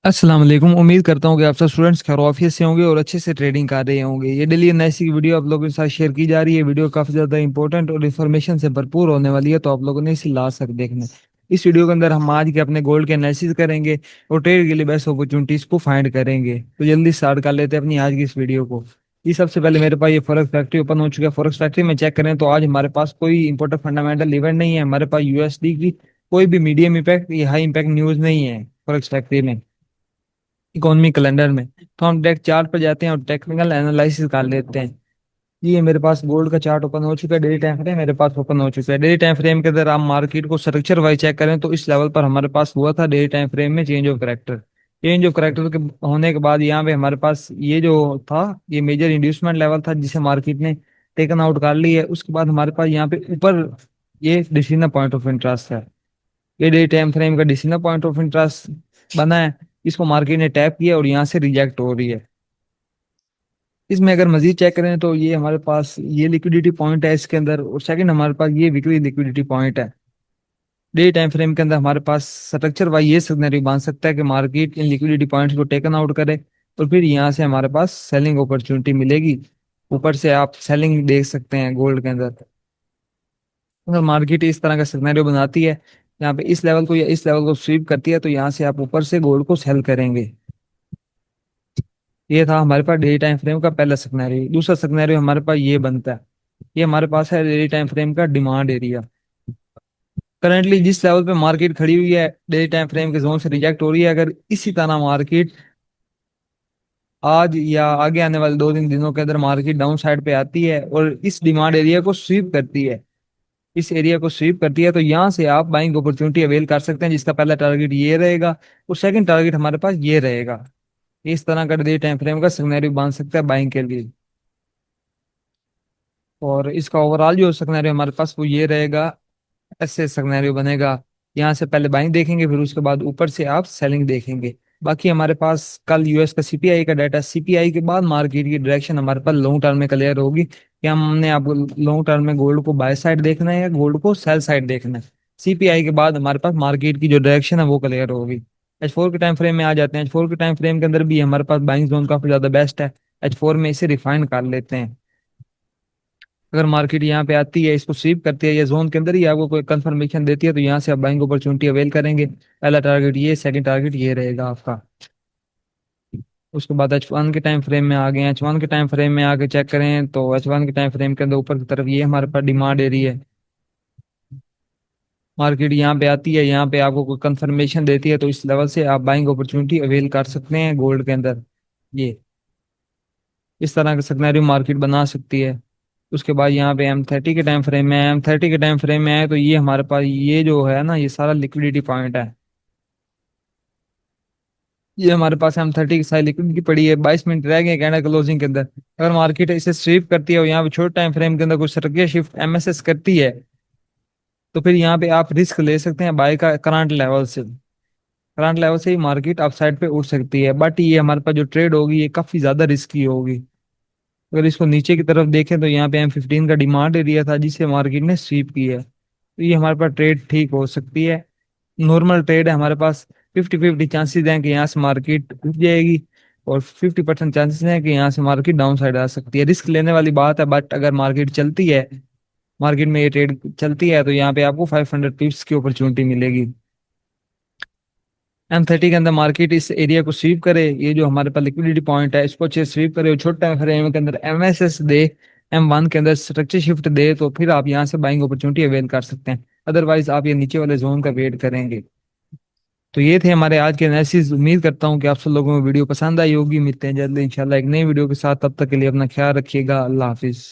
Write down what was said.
अस्सलाम वालेकुम। उम्मीद करता हूँ कि आप सब स्टूडेंट्स खैरियत से होंगे और अच्छे से ट्रेडिंग कर रहे होंगे। ये डेली एनालिसिस की वीडियो आप लोगों के साथ शेयर की जा रही है। वीडियो काफ़ी ज़्यादा इंपॉर्टेंट और इन्फॉर्मेशन से भरपूर होने वाली है, तो आप लोगों ने इसे लास्ट तक देखना है। इस वीडियो के अंदर हम आज के अपने गोल्ड के एनालिसिस करेंगे और ट्रेड के लिए बेस्ट अपॉर्चुनिटीज़ को फाइंड करेंगे। तो जल्दी स्टार्ट कर लेते हैं अपनी आज की इस वीडियो को। ये सबसे पहले मेरे पास ये फॉरेक्स फैक्ट्री ओपन हो चुका है। फॉरेक्स फैक्ट्री में चेक करें तो आज हमारे पास कोई इंपॉर्टेंट फंडामेंटल इवेंट नहीं है। हमारे पास यूएसडी की कोई भी मीडियम इम्पैक्ट या हाई इम्पैक्ट न्यूज़ नहीं है फॉरेक्स फैक्ट्री में, इकोनॉमी कैलेंडर में। तो हम डायरेक्ट चार्ट पर जाते हैं और टेक्निकल एनालिसिस कर लेते हैं। ये मेरे पास गोल्ड का चार्ट ओपन हो चुका है। डेली टाइम फ्रेम मेरे पास ओपन हो चुका है। डेली टाइम फ्रेम के अंदर आप मार्केट को स्ट्रक्चर वाइज चेक करें तो इस लेवल पर हमारे पास हुआ था डेली टाइम फ्रेम में change of character. Change of character के होने के बाद यहाँ पे हमारे पास ये जो था, ये मेजर इंड्यूसमेंट लेवल था जिसे मार्केट ने टेकन आउट कर ली है। उसके बाद हमारे पास यहाँ पे ऊपर ये डिसीजन पॉइंट ऑफ इंटरेस्ट है। ये डे टाइम फ्रेम का डिसीजन पॉइंट ऑफ इंटरेस्ट बना है। इसको मार्केट ने टैप किया और यहाँ से रिजेक्ट हो रही है। इसमें अगर मजीद चेक करें तो ये हमारे पास ये लिक्विडिटी पॉइंट है इसके अंदर, और सेकंड हमारे पास ये वीकली लिक्विडिटी पॉइंट है। डे टाइम फ्रेम के अंदर हमारे पास स्ट्रक्चर वाइज ये सिग्नल बन सकता है कि मार्केट इन लिक्विडिटी पॉइंट्स को टेकन आउट करे और फिर यहाँ से हमारे पास सेलिंग अपॉर्चुनिटी मिलेगी। ऊपर से आप सेलिंग देख सकते हैं गोल्ड के अंदर। अगर मार्केट इस तरह का सिग्नल बनाती है, यहाँ पे इस लेवल को या इस लेवल को स्वीप करती है, तो यहाँ से आप ऊपर से गोल्ड को सेल करेंगे। ये था हमारे पास डेली टाइम फ्रेम का पहला सिग्नल। दूसरा सिग्नल हमारे पास ये बनता है। ये हमारे पास है डेली टाइम फ्रेम का डिमांड एरिया। करंटली जिस लेवल पे मार्केट खड़ी हुई है डेली टाइम फ्रेम के जोन से रिजेक्ट हो रही है। अगर इसी तरह मार्केट आज या आगे आने वाले 2 3 दिनों के अंदर मार्केट डाउन साइड पे आती है और इस डिमांड एरिया को स्वीप करती है, इस एरिया को स्वीप करती है, तो यहाँ से आप बाइंग अपॉर्चुनिटी अवेल कर सकते हैं, जिसका पहला टारगेट ये रहेगा और सेकंड टारगेट हमारे पास ये रहेगा। इस तरह का डे टाइम फ्रेम का सिग्नल बन सकता है बाइंग के लिए। और इसका ओवरऑल जो सिग्नल हमारे पास वो ये रहेगा, ऐसे सिनेरियो बनेगा। यहाँ से पहले बाइंग देखेंगे, फिर उसके बाद ऊपर से आप सेलिंग देखेंगे। बाकी हमारे पास कल यूएस का सीपीआई का डाटा, सीपीआई के बाद मार्केट की डायरेक्शन हमारे पास लॉन्ग टर्म में क्लियर होगी कि हमने आपको लॉन्ग टर्म में गोल्ड को बाय साइड देखना है या गोल्ड को सेल साइड देखना है। सीपीआई के बाद हमारे पास मार्केट की जो डायरेक्शन है वो क्लियर होगी। H4 के टाइम फ्रेम में आ जाते हैं। H4 के टाइम फ्रेम के अंदर भी हमारे पास बाइंग जोन काफी ज्यादा बेस्ट है। H4 में इसे रिफाइन कर लेते हैं। अगर मार्केट यहाँ पे आती है, इसको स्वीप करती है या जोन के अंदर ही आपको कोई कंफर्मेशन देती है, तो यहाँ से आप बाइंग अपॉर्चुनिटी अवेल करेंगे। पहला टारगेट ये, सेकंड टारगेट ये रहेगा आपका। उसके बाद H1 के टाइम फ्रेम में आ गए। H1 के टाइम फ्रेम में आके चेक करें तो H1 के टाइम फ्रेम के अंदर ऊपर की तरफ ये हमारे पास डिमांड एरिया है। मार्केट यहाँ पे आती है, यहाँ पे आपको कोई कंफर्मेशन देती है, तो इस लेवल से आप बाइंग अपॉर्चुनिटी अवेल कर सकते हैं गोल्ड के अंदर। ये इस तरह का सिनेरियो मार्केट बना सकती है। उसके बाद यहाँ पे M30 के टाइम फ्रेम में, M30 के टाइम फ्रेम में है तो ये हमारे पास ये जो है ना, ये सारा लिक्विडिटी पॉइंट है। ये हमारे पास M30 की सारी लिक्विडिटी पड़ी है। 22 मिनट रह गए कैंडल क्लोजिंग के अंदर। अगर मार्केट इसे स्वीप करती है और यहाँ पे छोटे टाइम फ्रेम के अंदर कुछ सर्किट शिफ्ट एमएसएस करती है, तो फिर यहाँ पे आप रिस्क ले सकते हैं बाय का। करंट लेवल से, करंट लेवल से ही मार्केट अपसाइड पे उठ सकती है, बट ये हमारे पास जो ट्रेड होगी ये काफी ज्यादा रिस्की होगी। अगर इसको नीचे की तरफ देखें तो यहाँ पे M15 का डिमांड एरिया था जिसे मार्केट ने स्वीप की है, तो ये हमारे पास ट्रेड ठीक हो सकती है। नॉर्मल ट्रेड है हमारे पास। 50-50 चांसेस हैं कि यहाँ से मार्केट उठ जाएगी और 50% चांसेस हैं कि यहाँ से मार्केट डाउन साइड आ सकती है। रिस्क लेने वाली बात है, बट अगर मार्केट चलती है, मार्केट में ये ट्रेड चलती है, तो यहाँ पे आपको 500 पिप्स की अपॉर्चुनिटी मिलेगी। M30 के अंदर मार्केट इस एरिया को स्वीप करे, ये जो हमारे पास लिक्विडिटी पॉइंट है इसको अच्छे स्वीप करे और छोटे टाइम फ्रेम के अंदर एमएसएस दे, M1 के अंदर स्ट्रक्चर शिफ्ट दे, तो फिर आप यहाँ से बाइंग अपॉर्चुनिटी अवेल कर सकते हैं। अदरवाइज आप ये नीचे वाले जोन का वेट करेंगे। तो ये थे हमारे आज के एनालिसिस। उम्मीद करता हूँ कि आप सब लोगों को वीडियो पसंद आई होगी। मिलते हैं जल्दी इंशाल्लाह एक नई वीडियो के साथ। तब तक के लिए अपना ख्याल रखिएगा। अल्लाह हाफिज।